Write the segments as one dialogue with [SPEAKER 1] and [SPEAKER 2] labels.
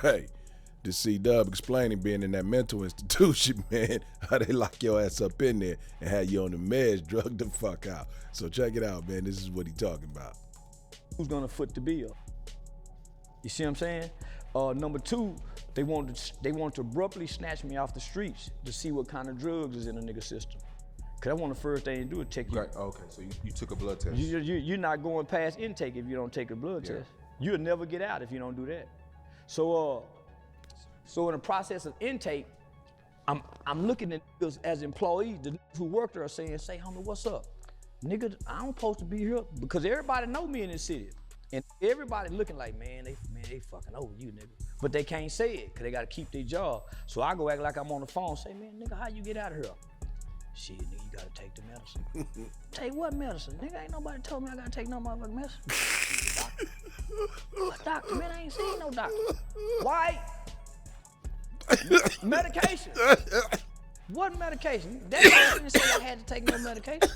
[SPEAKER 1] Hey, to see Dub explaining being in that mental institution, man, how they lock your ass up in there and have you on the meds, drugged the fuck out. So check it out, man. This is what he talking about.
[SPEAKER 2] Who's gonna foot the bill? You see what I'm saying? Number two, they want to abruptly snatch me off the streets to see what kind of drugs is in a nigga system. Cause that's one of the first things you do is check you.
[SPEAKER 3] Right, okay, so you took a blood test.
[SPEAKER 2] You're not going past intake if you don't take a blood test. You'll never get out if you don't do that. So in the process of intake, I'm looking at niggas as employees. The niggas who work there are saying, say, homie, what's up? Nigga, I don't supposed to be here because everybody know me in this city. And everybody looking like, man, they fucking over you, nigga. But they can't say it because they got to keep their job. So I go act like I'm on the phone, say, man, nigga, how you get out of here? Shit, nigga, you got to take the medicine. Take what medicine? Nigga, ain't nobody told me I got to take no motherfucking medicine. Doctor. What doctor? Man, I ain't seen no doctor. White. Medication. What medication? That didn't say I had to take no medication.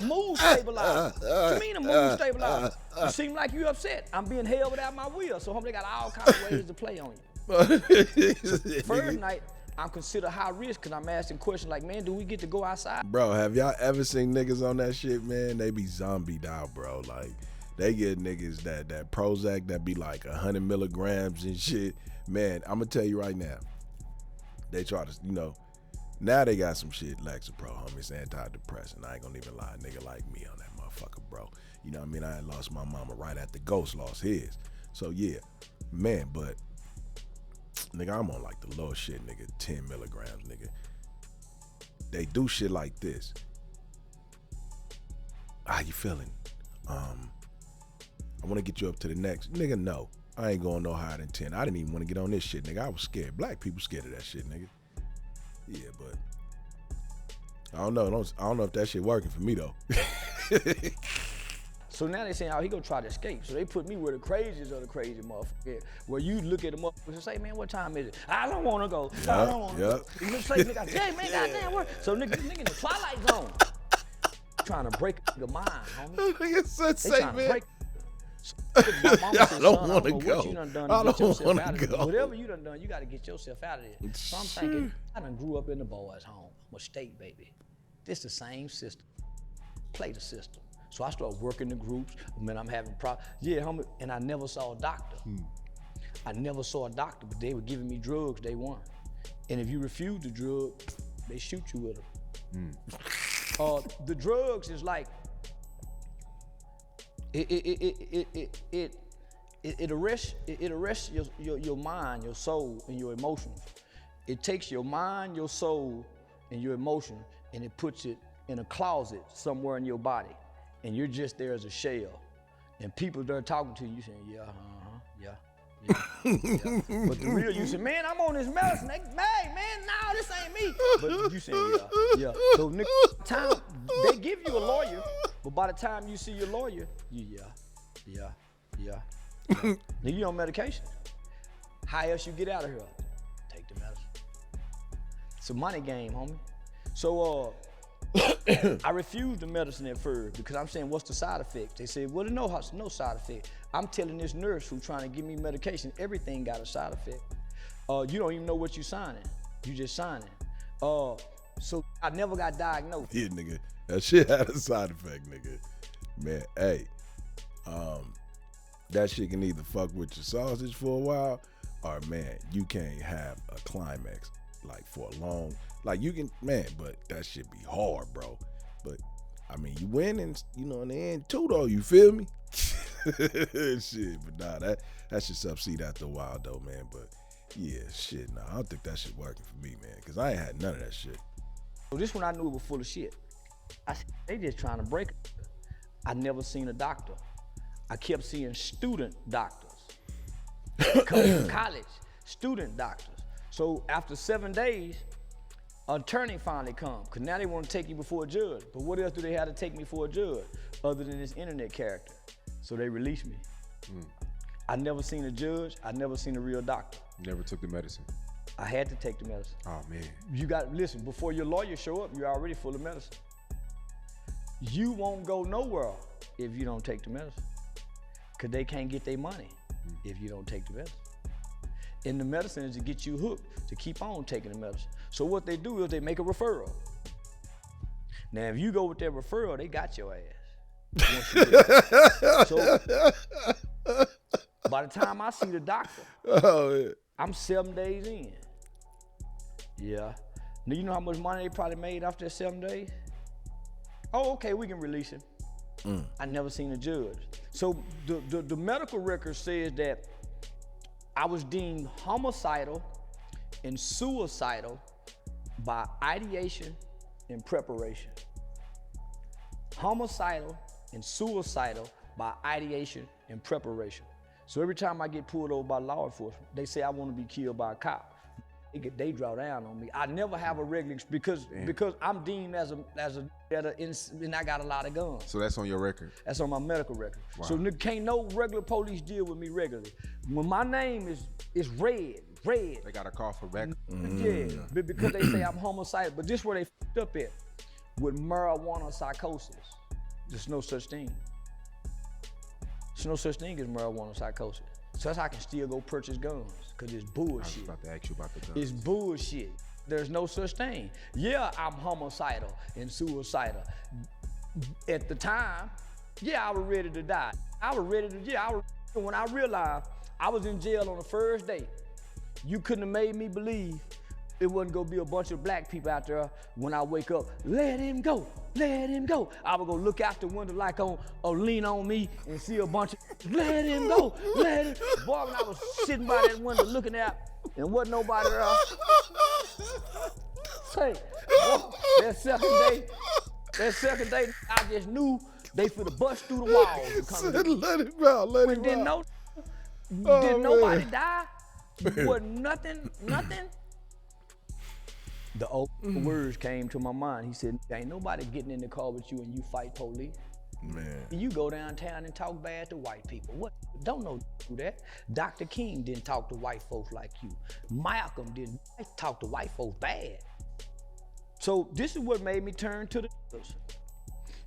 [SPEAKER 2] Mood stabilizer. What you mean a mood stabilizer? You seem like you upset. I'm being held without my will, so they got all kinds of ways to play on you. First night, I'm considered high risk because I'm asking questions like, man, do we get to go outside?
[SPEAKER 1] Bro, have y'all ever seen niggas on that shit, man? They be zombied out, bro. Like, they get niggas that Prozac that be like 100 milligrams and shit. Man, I'm gonna tell you right now, they try to, now they got some shit, Lexapro, homie, it's antidepressant. I ain't gonna even lie, a nigga like me on that motherfucker, bro. You know what I mean? I had lost my mama right after Ghost lost his. So yeah, man, but nigga, I'm on like the low shit, nigga, 10 milligrams, nigga. They do shit like this. How you feeling? I wanna get you up to the next. Nigga, no, I ain't going no higher than 10. I didn't even wanna get on this shit, nigga. I was scared. Black people scared of that shit, nigga. Yeah, but I don't know if that shit working for me though.
[SPEAKER 2] So now they saying, oh, he gonna try to escape. So they put me where the craziest of the crazy motherfuckers. Where you look at the motherfuckers and say, man, what time is it? I don't wanna go. I don't wanna go. You say, nigga, hey, man, goddamn work. So nigga in the twilight zone. Trying to break the mind, homie. They trying to break.
[SPEAKER 1] I don't want to go. I don't want to go.
[SPEAKER 2] Whatever you done, you got to get yourself out of there. So I'm thinking, I done grew up in the boys' home. I'm a state baby. This the same system. Play the system. So I started working the groups. Man, I'm having problems. Yeah, homie, and I never saw a doctor. I never saw a doctor, but they were giving me drugs day one. And if you refuse the drug, they shoot you with them. The drugs is like, it arrests your mind, your soul, and your emotions. It takes your mind, your soul, and your emotion, and it puts it in a closet somewhere in your body, and you're just there as a shell. And people there talking to you saying, yeah. But the real you say, man, I'm on this medicine. Hey, man, no, this ain't me. But you saying, yeah. So nigga, time they give you a lawyer, but by the time you see your lawyer, yeah. Nigga, you on medication. How else you get out of here? Take the medicine. It's a money game, homie. So I refused the medicine at first because I'm saying, what's the side effects? They said, well, no side effect. I'm telling this nurse who's trying to give me medication, everything got a side effect. You don't even know what you're signing. You just signing. So I never got diagnosed.
[SPEAKER 1] Yeah, nigga, that shit had a side effect, nigga. Man, hey, that shit can either fuck with your sausage for a while, or man, you can't have a climax like for a long, like you can, man, but that shit be hard, bro. But I mean, you win and in the end too, though. You feel me? Shit, but nah, that shit succeed after a while though, man. But yeah, shit, nah, I don't think that shit working for me, man, because I ain't had none of that shit.
[SPEAKER 2] So this one I knew it was full of shit. I said, they just trying to break it. I never seen a doctor. I kept seeing student doctors. Coming from college, student doctors. So after 7 days, an attorney finally come, because now they want to take you before a judge. But what else do they have to take me for a judge other than this internet character? So they released me. I never seen a judge, I never seen a real doctor.
[SPEAKER 3] Never took the medicine?
[SPEAKER 2] I had to take the medicine.
[SPEAKER 3] Oh man.
[SPEAKER 2] You got, listen, before your lawyer show up, you're already full of medicine. You won't go nowhere if you don't take the medicine, because they can't get their money if you don't take the medicine. And the medicine is to get you hooked to keep on taking the medicine. So what they do is they make a referral. Now, if you go with that referral, they got your ass. Once you get it. So by the time I see the doctor, I'm 7 days in. Yeah. Now, you know how much money they probably made after that 7 days? Oh, okay, we can release him. I never seen a judge. So the medical record says that I was deemed homicidal and suicidal by ideation and preparation. Homicidal and suicidal by ideation and preparation. So every time I get pulled over by law enforcement, they say I want to be killed by a cop. They draw down on me. I never have a regular because I'm deemed as a and I got a lot of guns.
[SPEAKER 3] So that's on your record?
[SPEAKER 2] That's on my medical record.
[SPEAKER 3] Wow.
[SPEAKER 2] So can't no regular police deal with me regularly. When my name is red. They
[SPEAKER 3] got a call for back.
[SPEAKER 2] Yeah, because they say I'm homicidal. But this is where they fucked up at. With marijuana psychosis, there's no such thing. There's no such thing as marijuana psychosis. So that's how I can still go purchase guns, because it's bullshit.
[SPEAKER 3] I was about to ask you about the guns.
[SPEAKER 2] It's bullshit. There's no such thing. Yeah, I'm homicidal and suicidal. At the time, yeah, I was ready to die. When I realized I was in jail on the first day, you couldn't have made me believe it wasn't gonna be a bunch of black people out there when I wake up, let him go, let him go. I would go look out the window like or lean on me and see a bunch of, let him go, let him. Boy, when I was sitting by that window looking out and wasn't nobody there. Say, boy, that second day, I just knew they finna bust through the walls and come in.
[SPEAKER 1] Let him out, let him out.
[SPEAKER 2] Didn't nobody die? Wasn't nothing. The old words came to my mind. He said, ain't nobody getting in the car with you and you fight police.
[SPEAKER 1] Man.
[SPEAKER 2] You go downtown and talk bad to white people. What? Don't know do that. Dr. King didn't talk to white folks like you. Malcolm didn't talk to white folks bad. So this is what made me turn to the others.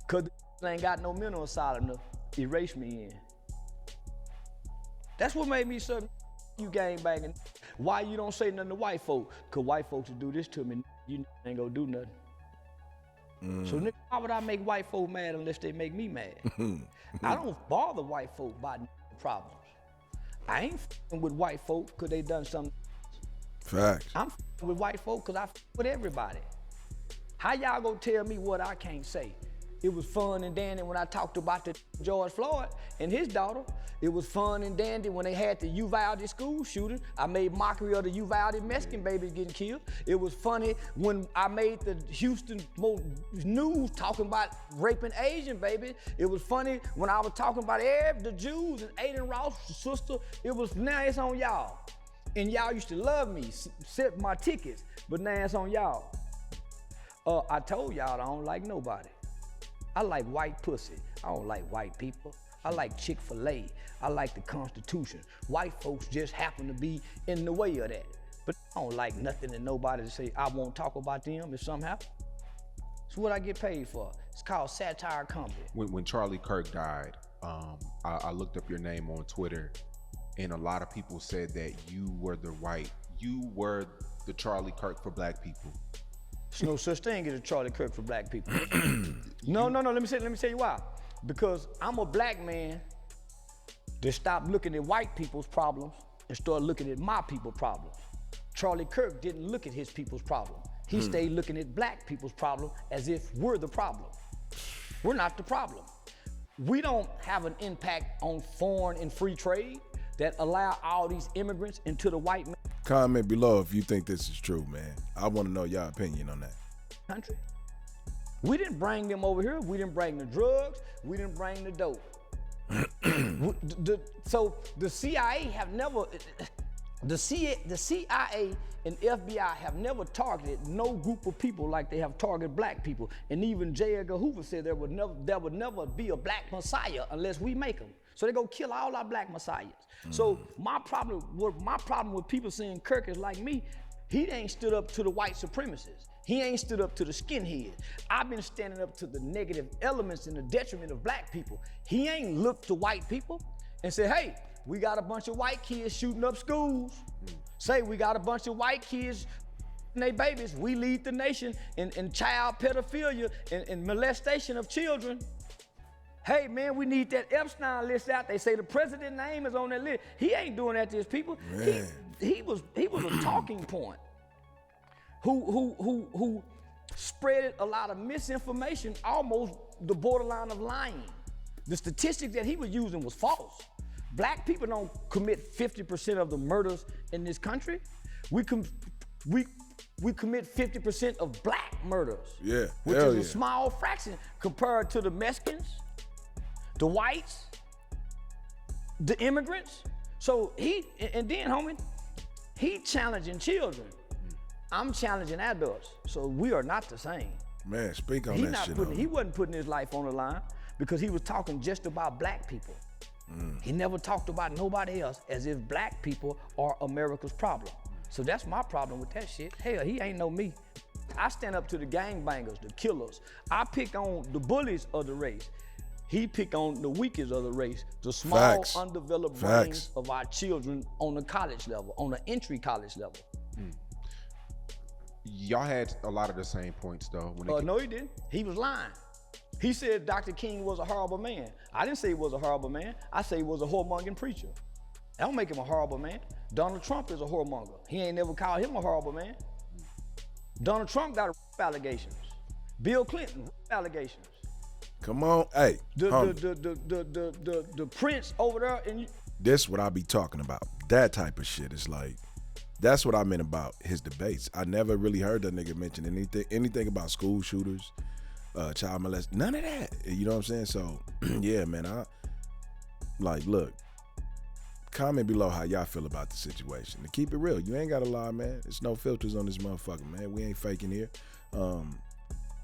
[SPEAKER 2] Cause they ain't got no mental asylum to erase me in. That's what made me say, you gangbanging. Why you don't say nothing to white folks? Cause white folks will do this to me, you ain't gonna do nothing. So nigga, why would I make white folk mad unless they make me mad? I don't bother white folk by problems. I ain't f***ing with white folk cause they done something.
[SPEAKER 1] Facts.
[SPEAKER 2] I'm f***ing with white folk cause I f*** with everybody. How y'all gonna tell me what I can't say? It was fun and dandy when I talked about the George Floyd and his daughter. It was fun and dandy when they had the Uvalde school shooting. I made mockery of the Uvalde Mexican babies getting killed. It was funny when I made the Houston news talking about raping Asian babies. It was funny when I was talking about the Jews and Aiden Ross' sister. Now it's on y'all. And y'all used to love me, set my tickets, but now it's on y'all. I told y'all I don't like nobody. I like white pussy. I don't like white people. I like Chick-fil-A. I like the Constitution. White folks just happen to be in the way of that. But I don't like nothing and nobody to say I won't talk about them if something happens. It's what I get paid for. It's called satire comedy.
[SPEAKER 3] When Charlie Kirk died, I looked up your name on Twitter, and a lot of people said that you were the Charlie Kirk for black people.
[SPEAKER 2] There's no such thing as a Charlie Kirk for black people. No. Let me tell you why. Because I'm a black man that stopped looking at white people's problems and started looking at my people's problems. Charlie Kirk didn't look at his people's problem. He stayed looking at black people's problem as if we're the problem. We're not the problem. We don't have an impact on foreign and free trade that allow all these immigrants into the white man.
[SPEAKER 1] Comment below if you think this is true, man. I want to know your opinion on that.
[SPEAKER 2] Country. We didn't bring them over here. We didn't bring the drugs. We didn't bring the dope. So the CIA have never, the CIA and FBI have never targeted no group of people like they have targeted black people. And even J. Edgar Hoover said there would never be a black messiah unless we make them. So they go kill all our black messiahs. So my problem with people saying Kirk is like me, he ain't stood up to the white supremacists. He ain't stood up to the skinheads. I've been standing up to the negative elements and the detriment of black people. He ain't looked to white people and said, hey, we got a bunch of white kids shooting up schools. Say we got a bunch of white kids and they babies. We lead the nation in child pedophilia and molestation of children. Hey man, we need that Epstein list out. They say the president's name is on that list. He ain't doing that to his people. He was a talking point who spread a lot of misinformation, almost the borderline of lying. The statistic that he was using was false. Black people don't commit 50% of the murders in this country. We commit 50% of black murders.
[SPEAKER 1] Yeah,
[SPEAKER 2] which is a small fraction compared to the Mexicans, the whites, the immigrants. So and then homie, he challenging children. I'm challenging adults. So we are not the same.
[SPEAKER 1] Man, speak on that shit.
[SPEAKER 2] He wasn't putting his life on the line because he was talking just about black people. He never talked about nobody else as if black people are America's problem. So that's my problem with that shit. Hell, he ain't no me. I stand up to the gangbangers, the killers. I pick on the bullies of the race. He pick on the weakest of the race, the small, undeveloped brains of our children on the college level, on the entry college level.
[SPEAKER 3] Y'all had a lot of the same points though.
[SPEAKER 2] No, he didn't. He was lying. He said Dr. King was a horrible man. I didn't say he was a horrible man. I say he was a whoremongering preacher. That don't make him a horrible man. Donald Trump is a whoremonger. He ain't never called him a horrible man. Donald Trump got allegations. Bill Clinton allegations.
[SPEAKER 1] Come on, hey.
[SPEAKER 2] The prince over there and
[SPEAKER 1] this what I be talking about. That type of shit. It's like, that's what I meant about his debates. I never really heard that nigga mention anything about school shooters, child molest, none of that. You know what I'm saying? So, yeah, man, look, comment below how y'all feel about the situation. To keep it real, you ain't gotta lie, man. There's no filters on this motherfucker, man. We ain't faking here.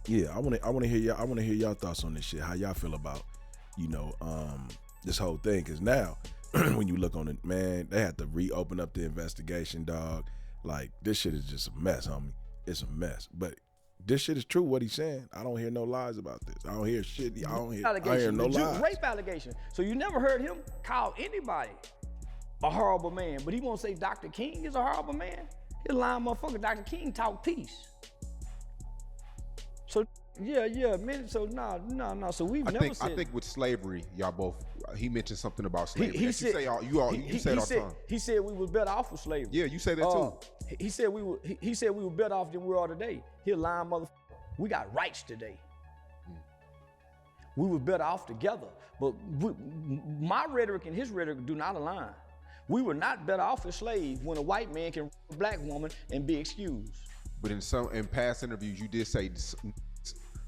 [SPEAKER 1] Yeah, I wanna hear y'all thoughts on this shit. How y'all feel about, this whole thing? Cause now, when you look on it, man, they have to reopen up the investigation, dog. Like, this shit is just a mess, homie. It's a mess. But this shit is true, what he's saying. I don't hear no lies about this. I don't hear shit. I hear no lies.
[SPEAKER 2] Rape allegation. So you never heard him call anybody a horrible man, but he won't say Dr. King is a horrible man. He's a lying motherfucker. Dr. King talk peace. So yeah, man. So no. So we've never said.
[SPEAKER 3] I think with slavery, y'all both. He mentioned something about slavery.
[SPEAKER 2] You say it all the time. He said we were better off with slavery.
[SPEAKER 3] Yeah, you say that too.
[SPEAKER 2] He said we were better off than we are today. He a lying motherfucker. We got rights today. We were better off together. But my rhetoric and his rhetoric do not align. We were not better off as slaves when a white man can rape a black woman and be excused.
[SPEAKER 3] But in past interviews, you did say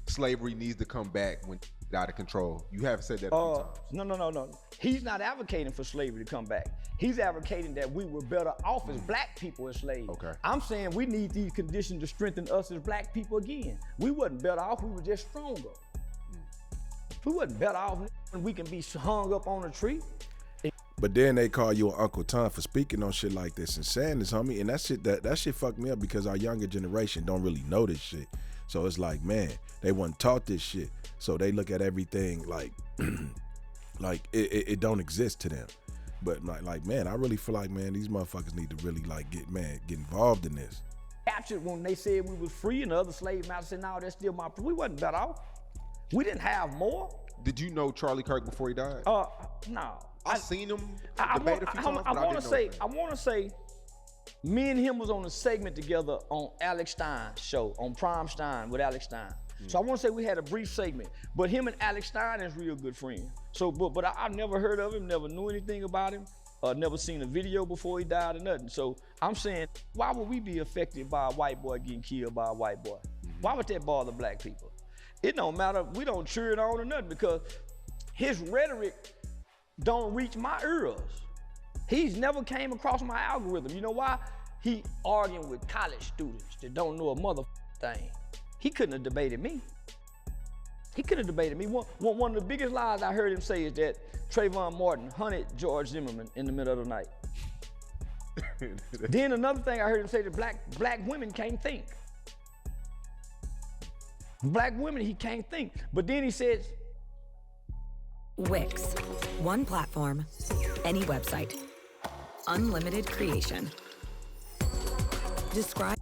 [SPEAKER 3] slavery needs to come back when it's out of control. You have said that a few times. No. He's not advocating for slavery to come back. He's advocating that we were better off as black people as slaves. Okay.
[SPEAKER 2] I'm saying we need these conditions to strengthen us as black people again. We wasn't better off, we were just stronger. We wasn't better off when we can be hung up on a tree.
[SPEAKER 1] But then they call you an Uncle Tom for speaking on shit like this and saying this, homie. And that shit fucked me up because our younger generation don't really know this shit. So it's like, man, they weren't taught this shit. So they look at everything like, like it don't exist to them. But like, man, I really feel like, man, these motherfuckers need to really get involved in this.
[SPEAKER 2] Captured when they said we was free and the other slave masters said, no, that's still my, we wasn't better off. We didn't have more.
[SPEAKER 3] Did you know Charlie Kirk before he died?
[SPEAKER 2] No.
[SPEAKER 3] I seen him debate a few times, but I
[SPEAKER 2] want to say, me and him was on a segment together on Alex Stein's show, on Prime Stein with Alex Stein. So I want to say we had a brief segment, but him and Alex Stein is real good friends. So, but I've never heard of him, never knew anything about him, never seen a video before he died or nothing. So I'm saying, why would we be affected by a white boy getting killed by a white boy? Why would that bother black people? It don't matter, we don't cheer it on or nothing because his rhetoric don't reach my ears. He's never came across my algorithm. You know why? He arguing with college students that don't know a mother thing. He couldn't have debated me. He couldn't have debated me. One of the biggest lies I heard him say is that Trayvon Martin hunted George Zimmerman in the middle of the night. Then another thing I heard him say that black women can't think. Black women, he can't think. But then he says,
[SPEAKER 4] Wix. One platform, any website. Unlimited creation. Describe.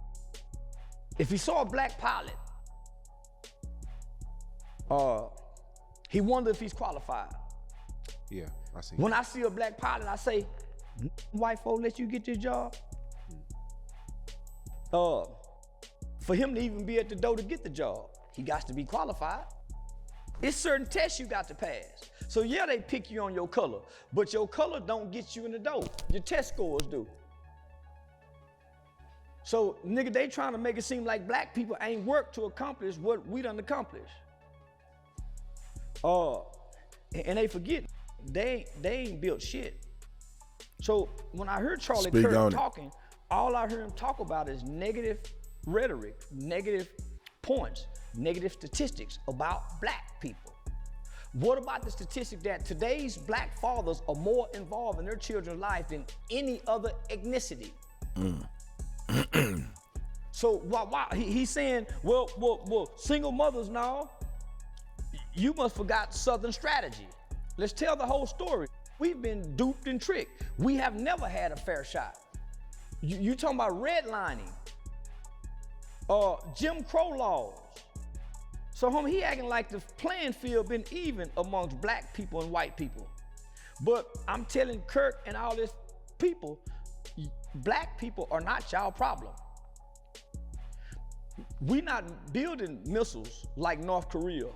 [SPEAKER 2] If he saw a black pilot, he wondered if he's qualified.
[SPEAKER 3] Yeah, I see.
[SPEAKER 2] When I see a black pilot, I say, white folk let you get this job? For him to even be at the door to get the job, he got to be qualified. It's certain tests you got to pass. So yeah, they pick you on your color, but your color don't get you in the door. Your test scores do. So nigga, they trying to make it seem like black people ain't worked to accomplish what we done accomplished. And they forget, they ain't built shit. So when I heard Charlie Kirk talking, all I heard him talk about is negative rhetoric, negative points, negative statistics about black people. What about the statistic that today's black fathers are more involved in their children's life than any other ethnicity? So why he's saying, well, single mothers now, you must forgot Southern strategy. Let's tell the whole story. We've been duped and tricked. We have never had a fair shot. You talking about redlining, Jim Crow laws. So homie, he acting like the playing field been even amongst black people and white people. But I'm telling Kirk and all this people, black people are not y'all problem. We not building missiles like North Korea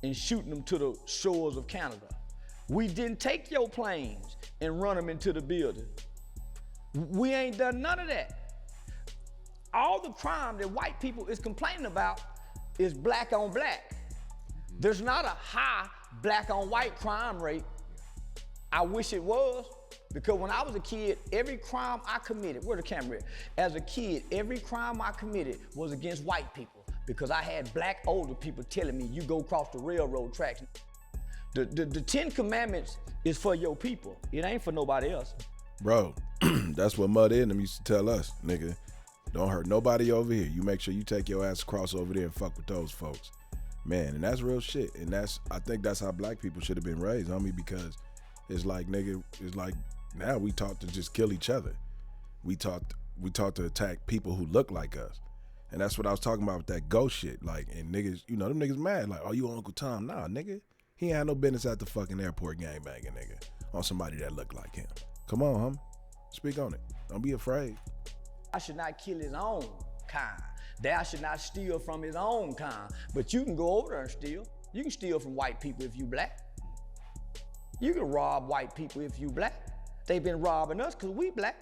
[SPEAKER 2] and shooting them to the shores of Canada. We didn't take your planes and run them into the building. We ain't done none of that. All the crime that white people is complaining about is black on black. There's not a high black on white crime rate. I wish it was, because when I was a kid, every crime I committed, where the camera at? As a kid, every crime I committed was against white people, because I had black older people telling me, you go cross the railroad tracks. The 10 Commandments is for your people. It ain't for nobody else.
[SPEAKER 1] Bro, that's what Mud and them used to tell us, nigga. Don't hurt nobody over here. You make sure you take your ass across over there and fuck with those folks. Man, and that's real shit. And I think that's how black people should have been raised, homie, because it's like, nigga, it's like now we taught to just kill each other. We taught to attack people who look like us. And that's what I was talking about with that ghost shit. Like, and niggas, you know, them niggas mad. Like, oh, you Uncle Tom? Nah, nigga. He ain't had no business at the fucking airport gangbanging, nigga, on somebody that looked like him. Come on, homie. Speak on it. Don't be afraid.
[SPEAKER 2] I should not kill his own kind. Thou should not steal from his own kind. But you can go over there and steal. You can steal from white people if you black. You can rob white people if you black. They've been robbing us because we black.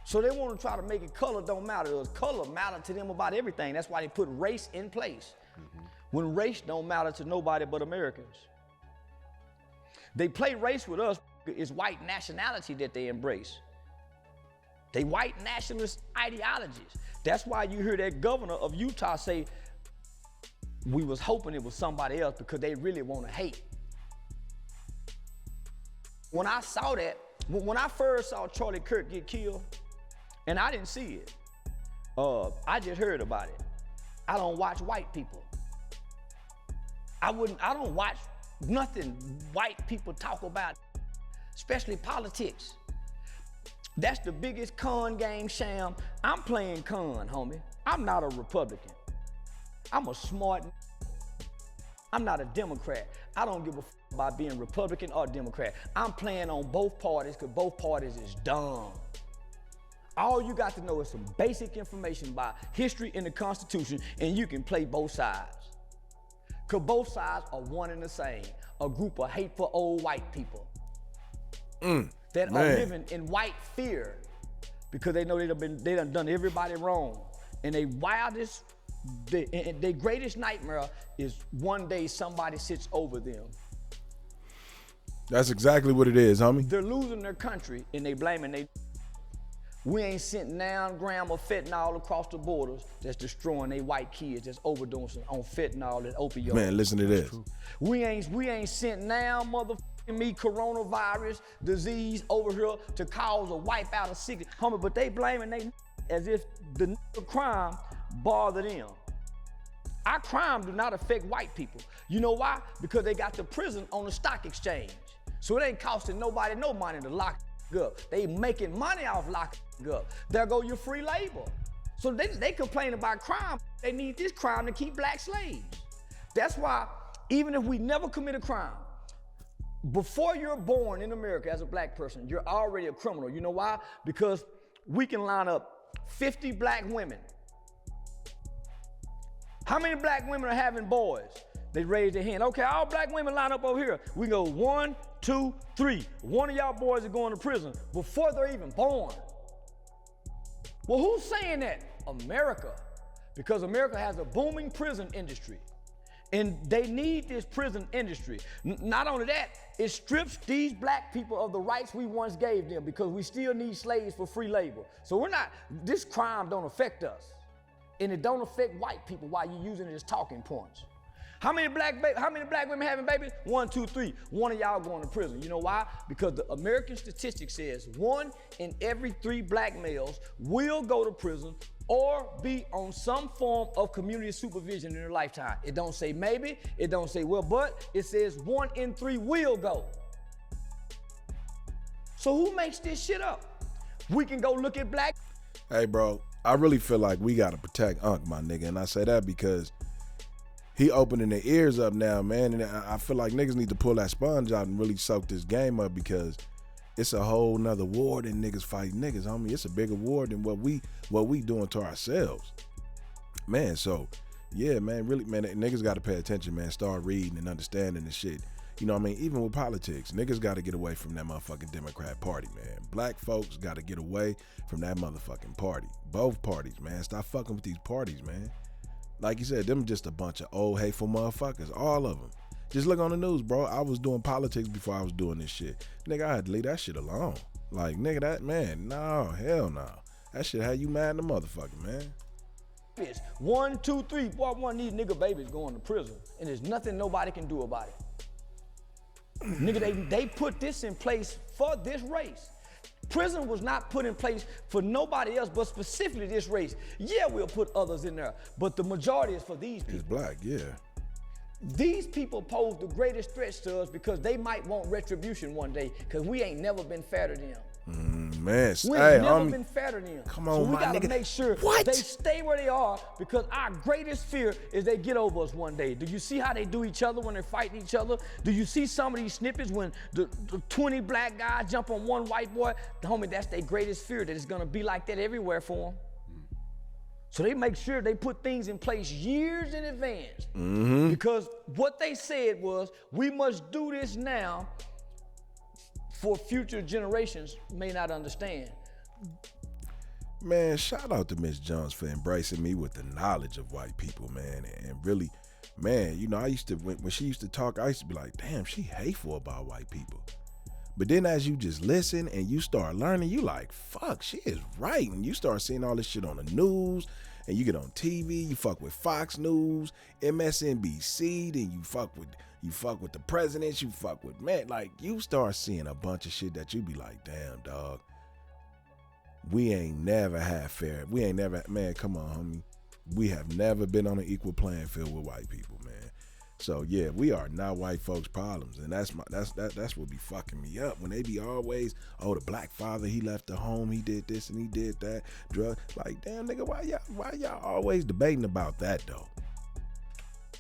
[SPEAKER 2] So they want to try to make it color don't matter to us. Color matter to them about everything. That's why they put race in place. When race don't matter to nobody but Americans. They play race with us. It's white nationality that they embrace. They white nationalist ideologies. That's why you hear that governor of Utah say, we was hoping it was somebody else because they really want to hate. When I saw that, when I first saw Charlie Kirk get killed, and I didn't see it, I just heard about it. I don't watch white people. I don't watch nothing white people talk about, especially politics. That's the biggest con game sham. I'm playing con, homie. I'm not a Republican. I'm a smart. I'm not a Democrat. I don't give a f about being Republican or Democrat. I'm playing on both parties because both parties is dumb. All you got to know is some basic information about history and the Constitution, and you can play both sides. Because both sides are one and the same. A group of hateful old white people that are living in white fear because they know they done everybody wrong. And their greatest nightmare is one day somebody sits over them.
[SPEAKER 1] That's exactly what it is, homie.
[SPEAKER 2] They're losing their country and they blaming we ain't sent 9 grams of fentanyl across the borders that's destroying they white kids that's overdosing on fentanyl and opioids.
[SPEAKER 1] Man, listen to this.
[SPEAKER 2] We ain't sent now motherfucking me coronavirus disease over here to cause a wipe out of sickness. Homie, but they blaming they as if the crime bother them. Our crime do not affect white people. You know why? Because they got the prison on the stock exchange. So it ain't costing nobody no money to lock up. They making money off locking up. There go your free labor. So they complain about crime. They need this crime to keep black slaves. That's why even if we never commit a crime, before you're born in America as a black person, you're already a criminal. You know why? Because we can line up 50 black women. How many black women are having boys? They raise their hand. Okay, all black women line up over here. We go 1, 2, 3. One of y'all boys are going to prison before they're even born. Well, who's saying that? America. Because America has a booming prison industry. And they need this prison industry. Not only that, it strips these black people of the rights we once gave them because we still need slaves for free labor. So this crime don't affect us. And it don't affect white people while you're using it as talking points. How many black women having babies? 1, 2, 3. One of y'all going to prison. You know why? Because the American statistic says 1 in every 3 black males will go to prison or be on some form of community supervision in their lifetime. It don't say maybe, it don't say well, but it says 1 in 3 will go. So who makes this shit up? We can go look at black.
[SPEAKER 1] Hey, bro, I really feel like we got to protect Unc, my nigga. And I say that because he opening their ears up now, man. And I feel like niggas need to pull that sponge out and really soak this game up because it's a whole nother war than niggas fighting niggas, homie. It's a bigger war than what we doing to ourselves. Man, so, yeah, man, really, man, niggas got to pay attention, man. Start reading and understanding this shit. You know what I mean? Even with politics, niggas got to get away from that motherfucking Democrat party, man. Black folks got to get away from that motherfucking party. Both parties, man. Stop fucking with these parties, man. Like you said, them just a bunch of old hateful motherfuckers, all of them. Just look on the news, bro. I was doing politics before I was doing this shit. Nigga, I had to leave that shit alone. Like, nigga, that, man, no, hell no. That shit had you mad in the motherfucker, man.
[SPEAKER 2] 1, 2, 3, boy, one of these nigga babies going to prison, and there's nothing nobody can do about it. Nigga, they put this in place for this race. Prison was not put in place for nobody else, but specifically this race. Yeah, we'll put others in there, but the majority is for these people.
[SPEAKER 1] It's black, yeah.
[SPEAKER 2] These people pose the greatest threats to us because they might want retribution one day because we ain't never been fair to them.
[SPEAKER 1] Man,
[SPEAKER 2] we ain't never been fair to them.
[SPEAKER 1] Come on,
[SPEAKER 2] so we
[SPEAKER 1] my
[SPEAKER 2] gotta
[SPEAKER 1] nigga.
[SPEAKER 2] make sure they stay where they are because our greatest fear is they get over us one day. Do you see how they do each other when they're fighting each other? Do you see some of these snippets when the 20 black guys jump on one white boy? Homie, that's their greatest fear, that it's gonna be like that everywhere for them. So they make sure they put things in place years in advance. Because what they said was, we must do this now for future generations may not understand.
[SPEAKER 1] Man, shout out to Miss Jones for embracing me with the knowledge of white people, man. And really, man, you know, I used to, when she used to talk, I used to be like, damn, she hateful about white people. But then as you just listen and you start learning, you like, fuck, she is right. And you start seeing all this shit on the news and you get on TV, you fuck with Fox News, MSNBC, then you fuck with the presidents, you fuck with, man, like you start seeing a bunch of shit that you be like, damn, dog, we ain't never had fair. We ain't never, man, come on, homie. We have never been on an equal playing field with white people, man. So yeah, we are not white folks' problems, and that's what be fucking me up when they be always, oh, the black father, he left the home, he did this and he did that, drug, like damn nigga, why y'all always debating about that though?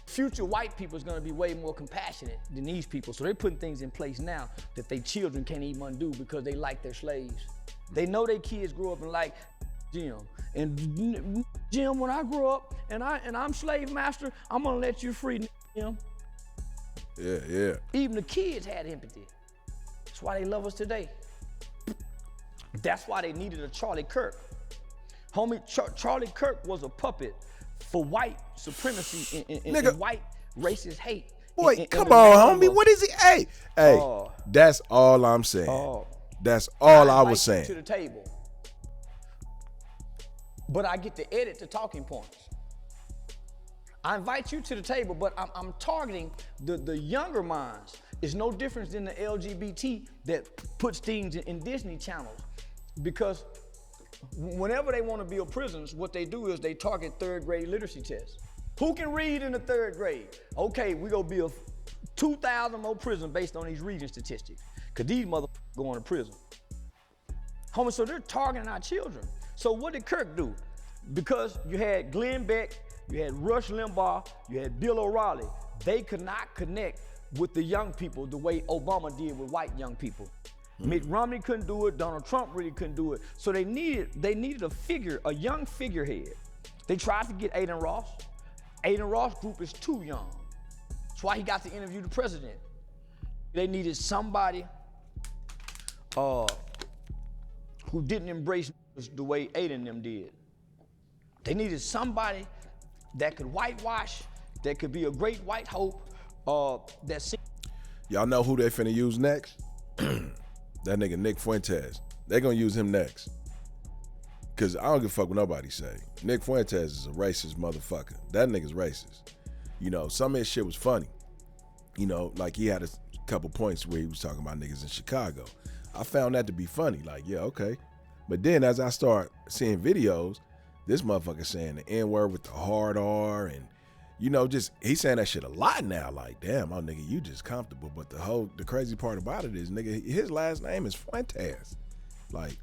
[SPEAKER 2] Future white people is gonna be way more compassionate than these people, so they're putting things in place now that their children can't even undo because they like their slaves. They know their kids grew up and like Jim. And Jim, when I grow up and I'm slave master, I'm gonna let you free, Jim.
[SPEAKER 1] Yeah.
[SPEAKER 2] Even the kids had empathy. That's why they love us today. That's why they needed a Charlie Kirk. Homie, Charlie Kirk was a puppet for white supremacy and white racist hate.
[SPEAKER 1] Boy, come on, homie. What is he? Hey, that's all I'm saying. That's all I was saying.
[SPEAKER 2] To the table. But I get to edit the talking points. I invite you to the table, but I'm targeting the younger minds. It's no difference than the LGBT that puts things in Disney channels. Because whenever they want to build prisons, what they do is they target third grade literacy tests. Who can read in the third grade? Okay, we gonna build 2,000 more prisons based on these reading statistics. Cause these motherfuckers going to prison. Homie, so they're targeting our children. So what did Kirk do? Because you had Glenn Beck, you had Rush Limbaugh, you had Bill O'Reilly. They could not connect with the young people the way Obama did with white young people. Mitt Romney couldn't do it, Donald Trump really couldn't do it. So they needed a figure, a young figurehead. They tried to get Aiden Ross. Aiden Ross' group is too young. That's why he got to interview the president. They needed somebody who didn't embrace the way Aiden them did. They needed somebody that could whitewash, that could be a great white hope,
[SPEAKER 1] Y'all know who they finna use next? That nigga Nick Fuentes. They gonna use him next. Cause I don't give a fuck what nobody say. Nick Fuentes is a racist motherfucker. That nigga's racist. You know, some of his shit was funny. You know, like he had a couple points where he was talking about niggas in Chicago. I found that to be funny, like, yeah, okay. But then as I start seeing videos, this motherfucker saying the N-word with the hard R and, you know, just, he's saying that shit a lot now, like, damn, oh nigga, you just comfortable. But the crazy part about it is, nigga, his last name is Fuentes. Like,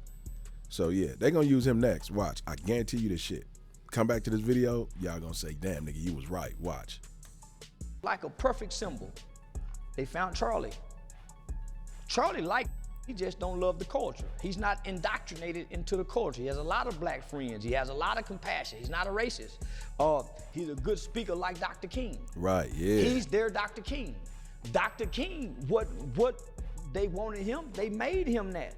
[SPEAKER 1] so yeah, they gonna use him next. Watch, I guarantee you this shit. Come back to this video, y'all gonna say, damn nigga, you was right, watch.
[SPEAKER 2] Like a perfect symbol. They found Charlie. Charlie he just don't love the culture. He's not indoctrinated into the culture. He has a lot of black friends. He has a lot of compassion. He's not a racist. He's a good speaker like Dr. King.
[SPEAKER 1] Right, yeah.
[SPEAKER 2] He's their Dr. King. Dr. King, what they wanted him, they made him that.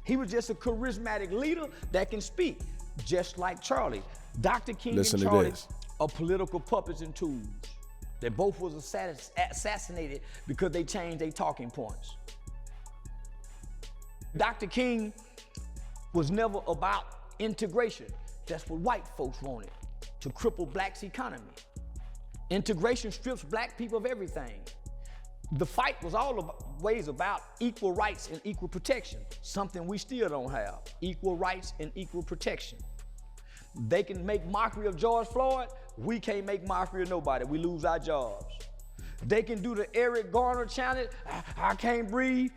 [SPEAKER 2] He was just a charismatic leader that can speak, just like Charlie. Dr. King and Charlie are political puppets and tools. They both was assassinated because they changed their talking points. Dr. King was never about integration. That's what white folks wanted, to cripple blacks' economy. Integration strips black people of everything. The fight was always about equal rights and equal protection, something we still don't have, equal rights and equal protection. They can make mockery of George Floyd, we can't make mockery of nobody, we lose our jobs. They can do the Eric Garner challenge, I can't breathe,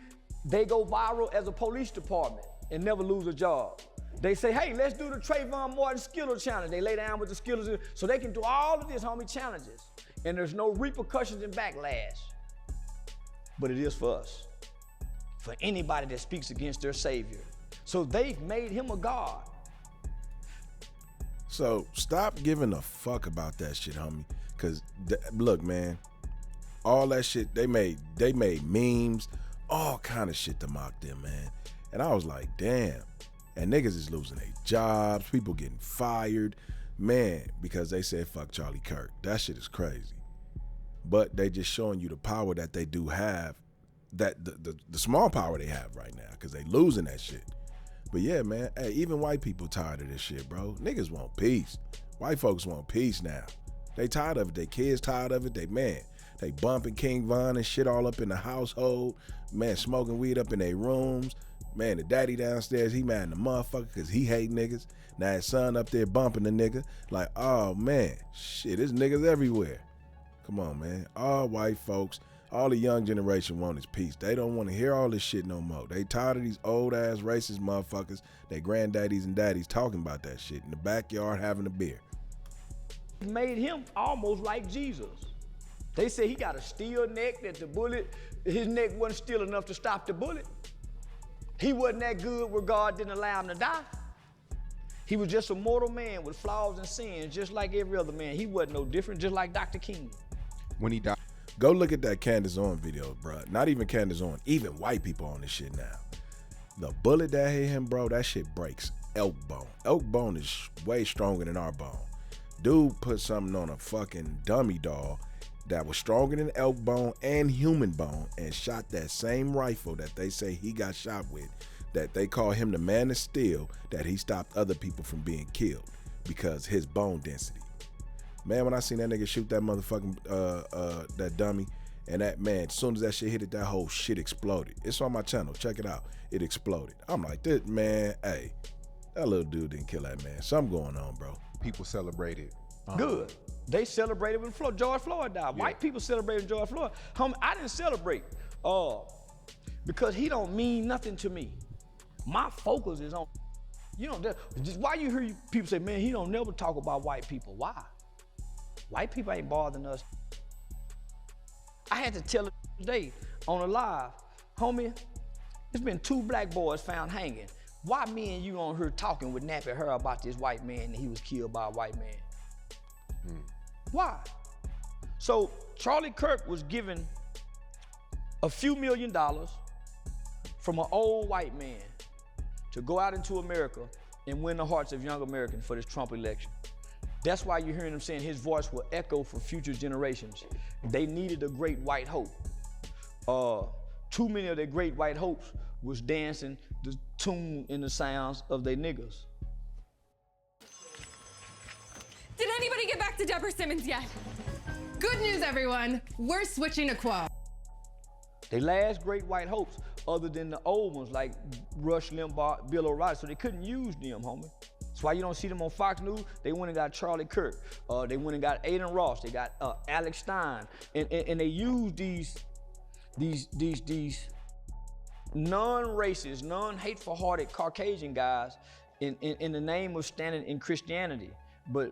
[SPEAKER 2] they go viral as a police department and never lose a job. They say, hey, let's do the Trayvon Martin Skittle challenge. They lay down with the Skittles, so they can do all of this, homie, challenges. And there's no repercussions and backlash. But it is for us, for anybody that speaks against their savior. So they've made him a god.
[SPEAKER 1] So stop giving a fuck about that shit, homie. Cause look, man, all that shit, they made memes, all kind of shit to mock them, man. And I was like, damn. And niggas is losing their jobs, people getting fired, man, because they said fuck Charlie Kirk. That shit is crazy. But they just showing you the power that they do have, that the small power they have right now, because they losing that shit. But yeah, man, hey, even white people tired of this shit, bro. Niggas want peace. White folks want peace now. They tired of it. Their kids tired of it. They bumping King Von and shit all up in the household. Man, smoking weed up in their rooms. Man, the daddy downstairs, he mad in the motherfucker because he hate niggas. Now his son up there bumping the nigga. Like, oh man, shit, there's niggas everywhere. Come on, man. All white folks, all the young generation want is peace. They don't want to hear all this shit no more. They tired of these old ass racist motherfuckers, their granddaddies and daddies talking about that shit in the backyard having a beer.
[SPEAKER 2] Made him almost like Jesus. They say he got a steel neck, that his neck wasn't steel enough to stop the bullet. He wasn't that good where God didn't allow him to die. He was just a mortal man with flaws and sins, just like every other man. He wasn't no different, just like Dr. King.
[SPEAKER 3] When he died.
[SPEAKER 1] Go look at that Candace Owens video, bro. Not even Candace Owens, even white people on this shit now. The bullet that hit him, bro, that shit breaks elk bone. Elk bone is way stronger than our bone. Dude put something on a fucking dummy doll that was stronger than elk bone and human bone and shot that same rifle that they say he got shot with, that they call him the man of steel, that he stopped other people from being killed because his bone density. Man, when I seen that nigga shoot that motherfucking, that dummy, and that, man, as soon as that shit hit it, that whole shit exploded. It's on my channel, check it out. It exploded. I'm like, this, man, hey, that little dude didn't kill that man. Something going on, bro.
[SPEAKER 3] People celebrated.
[SPEAKER 2] Good. They celebrated when George Floyd died. Yeah. White people celebrated George Floyd. Homie, I didn't celebrate because he don't mean nothing to me. My focus is on, just why you hear people say, man, he don't never talk about white people. Why? White people ain't bothering us. I had to tell it today on a live, homie, there's been 2 black boys found hanging. Why me and you on here talking with nappy hair about this white man and he was killed by a white man? Why? So Charlie Kirk was given a few $1 million from an old white man to go out into America and win the hearts of young Americans for this Trump election. That's why you're hearing him saying his voice will echo for future generations. They needed a great white hope. Too many of their great white hopes was dancing the tune in the sounds of their niggas.
[SPEAKER 4] Did anybody get back to Deborah Simmons yet? Good news, everyone. We're switching to Quo.
[SPEAKER 2] They last great white hopes, other than the old ones like Rush Limbaugh, Bill O'Reilly, so they couldn't use them, homie. That's why you don't see them on Fox News. They went and got Charlie Kirk. They went and got Aiden Ross. They got Alex Stein, and they use these non-racist, non-hateful-hearted Caucasian guys in the name of standing in Christianity, but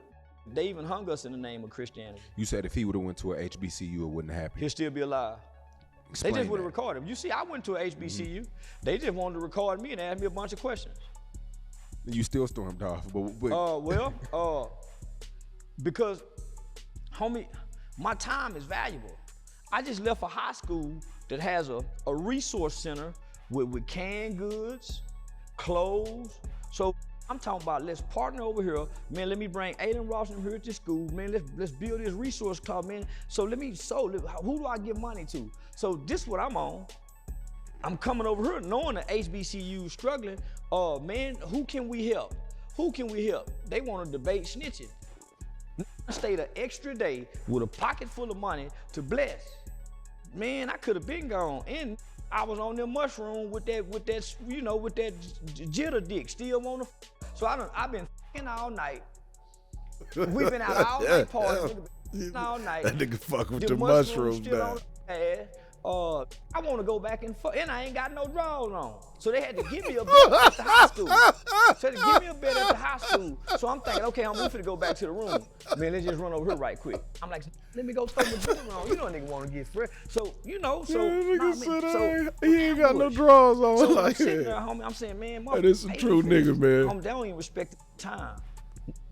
[SPEAKER 2] they even hung us in the name of Christianity.
[SPEAKER 3] You said if he would have went to a HBCU, it wouldn't happen.
[SPEAKER 2] He'll still be alive.
[SPEAKER 3] Explain
[SPEAKER 2] they just would have
[SPEAKER 3] that.
[SPEAKER 2] recorded him. You see, I went to a HBCU. They just wanted to record me and ask me a bunch of questions.
[SPEAKER 3] You still stormed off, but
[SPEAKER 2] because, homie, my time is valuable. I just left a high school that has a resource center with canned goods, clothes. So I'm talking about, let's partner over here. Man, let me bring Aiden Ross in here to school. Man, let's build this resource club, man. So who do I give money to? So this is what I'm on. I'm coming over here knowing the HBCU struggling. Man, who can we help? Who can we help? They want to debate snitching. I stayed an extra day with a pocket full of money to bless. Man, I could have been gone. And I was on them mushroom with that jitter dick still on the. So I've been f***ing all night. We've been out all night partying all night.
[SPEAKER 1] That nigga fuck with the mushrooms
[SPEAKER 2] still
[SPEAKER 1] now.
[SPEAKER 2] on the ass. I want to go back and fuck, and I ain't got no drawers on. So they had to give me a bed at the high school. So they give me a bed at the high school. So I'm thinking, okay, I'm finna go back to the room. Man, let's just run over here right quick. I'm like, let me go throw my drawers on. You know a nigga want to get fresh. So,
[SPEAKER 1] He ain't got no
[SPEAKER 2] ambush.
[SPEAKER 1] drawers on.
[SPEAKER 2] So I'm
[SPEAKER 1] like
[SPEAKER 2] sitting
[SPEAKER 1] that.
[SPEAKER 2] there, homie, I'm saying, man,
[SPEAKER 1] That is some true nigga, man.
[SPEAKER 2] Homie, they don't even respect the time.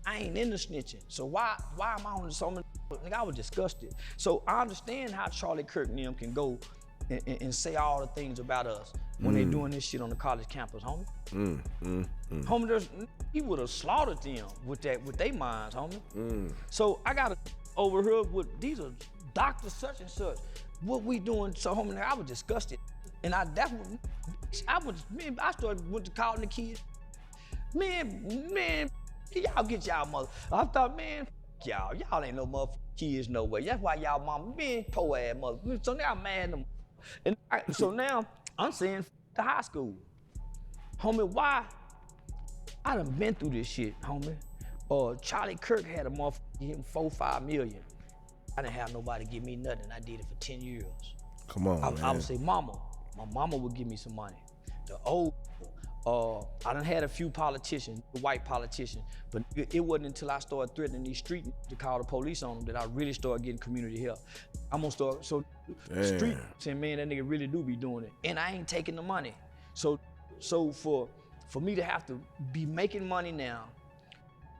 [SPEAKER 2] I ain't into snitching. So why am I on so many? Nigga, I was disgusted. So I understand how Charlie Kirk and them can go and say all the things about us when they doing this shit on the college campus, homie. Homie, he would have slaughtered them with their minds, homie. So I got over here with these are doctors such and such. What we doing? So homie, I was disgusted, and I started went to calling the kids. Man, y'all get y'all mother. I thought, man, y'all ain't no motherfucking kids no way. That's why y'all mama being poor ass mother. So now I'm mad at them. And so now I'm saying the high school. Homie, why? I done been through this shit, homie. Charlie Kirk had a motherfucker give him $4-5 million. I didn't have nobody give me nothing. I did it for 10 years.
[SPEAKER 1] Come on, man.
[SPEAKER 2] I would say, mama. My mama would give me some money. The old, I done had a few politicians, white politicians, but it wasn't until I started threatening these street to call the police on them that I really started getting community help. I'm gonna start, so street saying, man, that nigga really do be doing it. And I ain't taking the money. So for me to have to be making money now,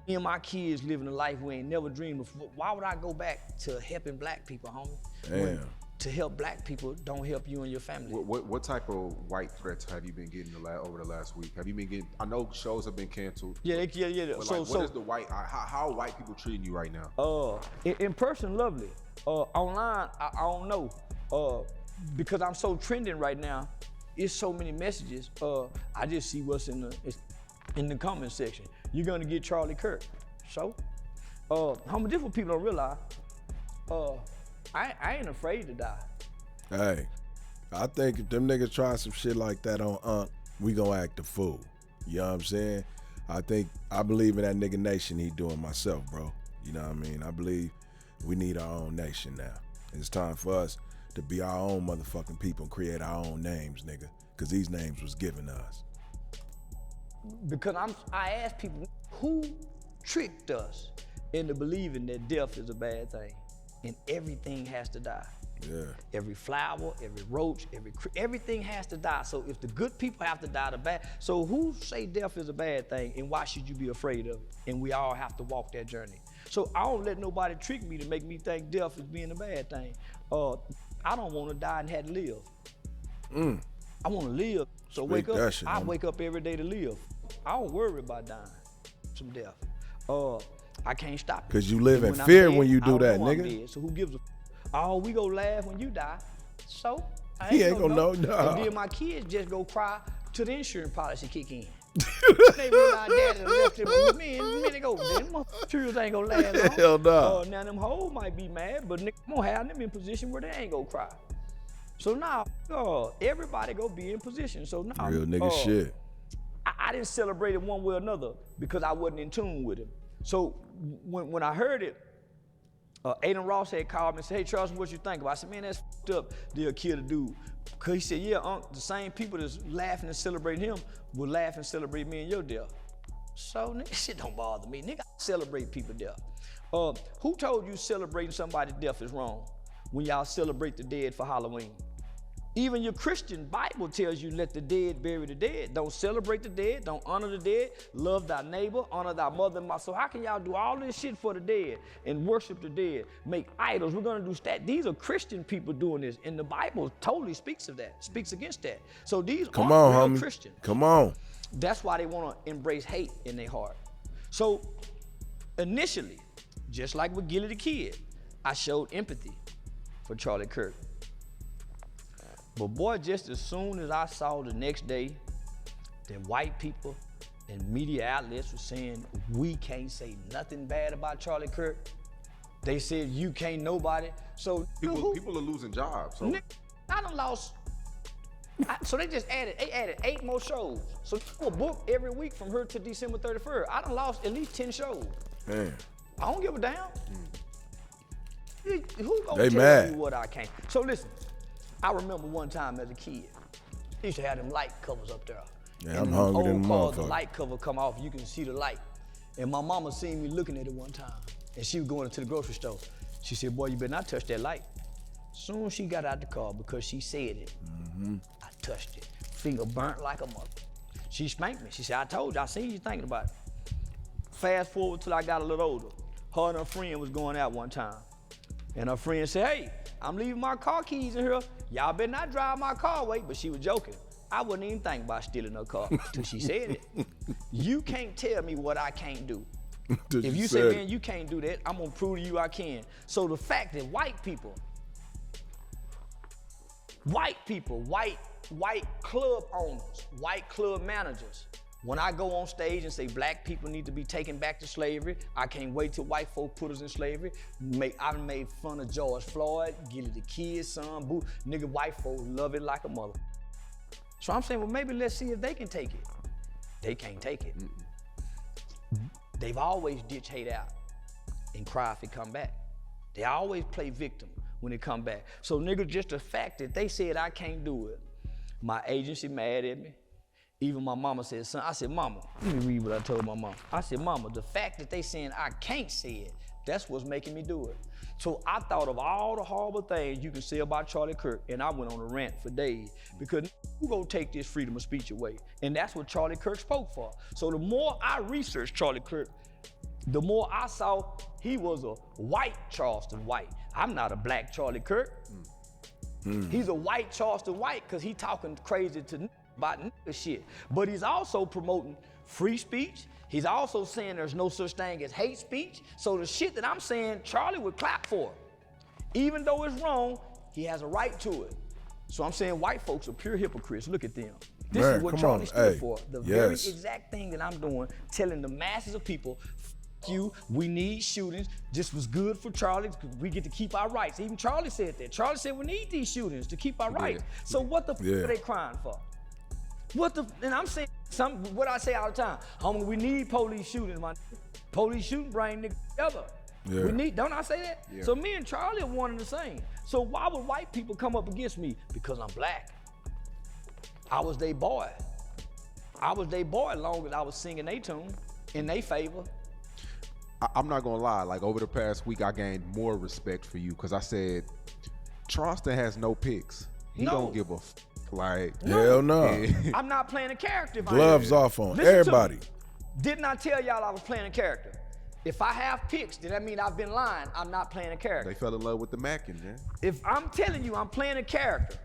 [SPEAKER 2] me and my kids living a life we ain't never dreamed of, why would I go back to helping black people, homie?
[SPEAKER 1] Damn.
[SPEAKER 2] To help black people don't help you and your family.
[SPEAKER 3] What type of white threats have you been getting over the last week? Have you been getting? I know shows have been canceled.
[SPEAKER 2] Yeah.
[SPEAKER 3] But what is the white? How are white people treating you right now?
[SPEAKER 2] In person, lovely. Online, I don't know. Because I'm so trending right now, it's so many messages. I just see what's in the comment section. You're gonna get Charlie Kirk. So, homie, this what people don't realize. I ain't afraid to die.
[SPEAKER 1] Hey, I think if them niggas try some shit like that on we gonna act a fool. You know what I'm saying? I believe in that nigga nation he doing myself, bro. You know what I mean? I believe we need our own nation now. It's time for us to be our own motherfucking people and create our own names, nigga. Cause these names was given to us.
[SPEAKER 2] because I ask people, who tricked us into believing that death is a bad thing and everything has to die?
[SPEAKER 1] Yeah.
[SPEAKER 2] Every flower, every roach, everything has to die. So if the good people have to die, the bad. So who say death is a bad thing, and why should you be afraid of it? And we all have to walk that journey. So I don't let nobody trick me to make me think death is being a bad thing. I don't want to die and have to live. I want to live. So wake up. I wake up every day to live. I don't worry about dying from death. I can't stop it.
[SPEAKER 1] Because you live in fear when you do that, nigga.
[SPEAKER 2] Dead, so who gives a oh, we go laugh when you die. So
[SPEAKER 1] he ain't gonna know.
[SPEAKER 2] And then my kids just go cry till the insurance policy kick in. They realize daddy left them with me, and a minute ago, them children ain't gonna last long.
[SPEAKER 1] Hell no.
[SPEAKER 2] Now them hoes might be mad, but nigga, I'm gonna have them in position where they ain't gonna cry. So now, everybody go be in position. So now,
[SPEAKER 1] real nigga shit.
[SPEAKER 2] I didn't celebrate it one way or another because I wasn't in tune with him. So when I heard it, Aiden Ross had called me and said, hey, Charleston, what you think about it? I said, man, that's fucked up. They'll kill the dude. Because he said, yeah, the same people that's laughing and celebrating him will laugh and celebrate me and your death. So, nigga, shit don't bother me. Nigga, I celebrate people's death. Who told you celebrating somebody's death is wrong when y'all celebrate the dead for Halloween? Even your Christian Bible tells you let the dead bury the dead. Don't celebrate the dead, don't honor the dead, love thy neighbor, honor thy mother and my. So how can y'all do all this shit for the dead and worship the dead, make idols? We're gonna do that. These are Christian people doing this, and the Bible totally speaks of that, speaks against that. So these aren't real Christians.
[SPEAKER 1] Come on.
[SPEAKER 2] That's why they wanna embrace hate in their heart. So initially, just like with Gilly the Kid, I showed empathy for Charlie Kirk. But boy, just as soon as I saw the next day that white people and media outlets were saying we can't say nothing bad about Charlie Kirk, they said you can't nobody. So
[SPEAKER 3] people are losing jobs. So
[SPEAKER 2] I done lost. So they added 8 more shows. So people book every week from here to December 31st. I done lost at least 10 shows. Man. I don't give a damn. Who gonna tell me what I can't? So listen. I remember one time as a kid, they used to have them light covers up there.
[SPEAKER 1] Yeah, I'm hungry than a motherfucker.
[SPEAKER 2] The light cover come off, you can see the light. And my mama seen me looking at it one time, and she was going into the grocery store. She said, boy, you better not touch that light. Soon as she got out the car, because she said it, I touched it. Finger burnt like a mother. She spanked me. She said, I told you, I seen you thinking about it. Fast forward till I got a little older. Her and her friend was going out one time. And her friend said, hey, I'm leaving my car keys in here. Y'all better not drive my car away. But she was joking. I wasn't even thinking about stealing her car till she said it. You can't tell me what I can't do. If you say, man, you can't do that, I'm gonna prove to you I can. So the fact that white club owners, white club managers, when I go on stage and say black people need to be taken back to slavery, I can't wait till white folk put us in slavery. I made fun of George Floyd, Gilly the Kid, son, boo. Nigga, white folk love it like a mother. So I'm saying, well, maybe let's see if they can take it. They can't take it. They've always ditch hate out and cry if it come back. They always play victim when it come back. So nigga, just the fact that they said I can't do it, my agency mad at me. Even my mama said, son, I said, mama, let me read what I told my mama. I said, mama, the fact that they saying I can't say it, that's what's making me do it. So I thought of all the horrible things you can say about Charlie Kirk, and I went on a rant for days, because who gonna take this freedom of speech away? And that's what Charlie Kirk spoke for. So the more I researched Charlie Kirk, the more I saw he was a white Charleston White. I'm not a black Charlie Kirk. He's a white Charleston White because he talking crazy to about nigga shit. But he's also promoting free speech. He's also saying there's no such thing as hate speech. So the shit that I'm saying, Charlie would clap for. Even though it's wrong, he has a right to it. So I'm saying white folks are pure hypocrites. Look at them. This is what Charlie stood for. The very exact thing that I'm doing, telling the masses of people, you, we need shootings. This was good for Charlie because we get to keep our rights. Even Charlie said that. Charlie said we need these shootings to keep our rights. So what the f are they crying for? And I'm saying what I say all the time. Homie, we need police shootings, my police shooting bring niggas together. We need, don't I say that? So me and Charlie are one and the same. So why would white people come up against me? Because I'm black. I was their boy. I was their boy as long as I was singing their tune in their favor.
[SPEAKER 3] I'm not gonna lie, like over the past week, I gained more respect for you because I said Charleston has no picks. He don't give a like.
[SPEAKER 1] Hell no.
[SPEAKER 2] I'm not playing a character. If
[SPEAKER 1] Gloves off on everybody.
[SPEAKER 2] Didn't I tell y'all I was playing a character? If I have picks, then that mean I've been lying. I'm not playing a character.
[SPEAKER 3] They fell in love with the Mackin, man.
[SPEAKER 2] If I'm telling you I'm playing a character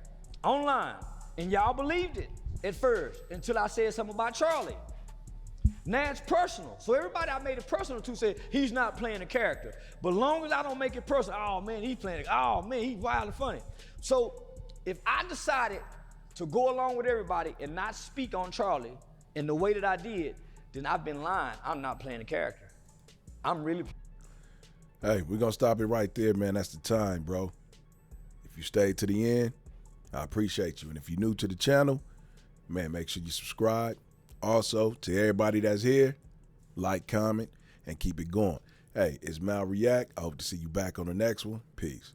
[SPEAKER 2] online, and y'all believed it at first until I said something about Charlie. Now it's personal. So everybody I made it personal to said he's not playing a character. But long as I don't make it personal, oh man, he's playing it. Oh man, he's wild and funny. So if I decided to go along with everybody and not speak on Charlie in the way that I did, then I've been lying. I'm not playing a character. I'm really.
[SPEAKER 1] Hey, we're gonna stop it right there, man. That's the time, bro. If you stayed to the end, I appreciate you. And if you're new to the channel, man, make sure you subscribe. Also, to everybody that's here, like, comment, and keep it going. Hey, it's MalReact. I hope to see you back on the next one. Peace.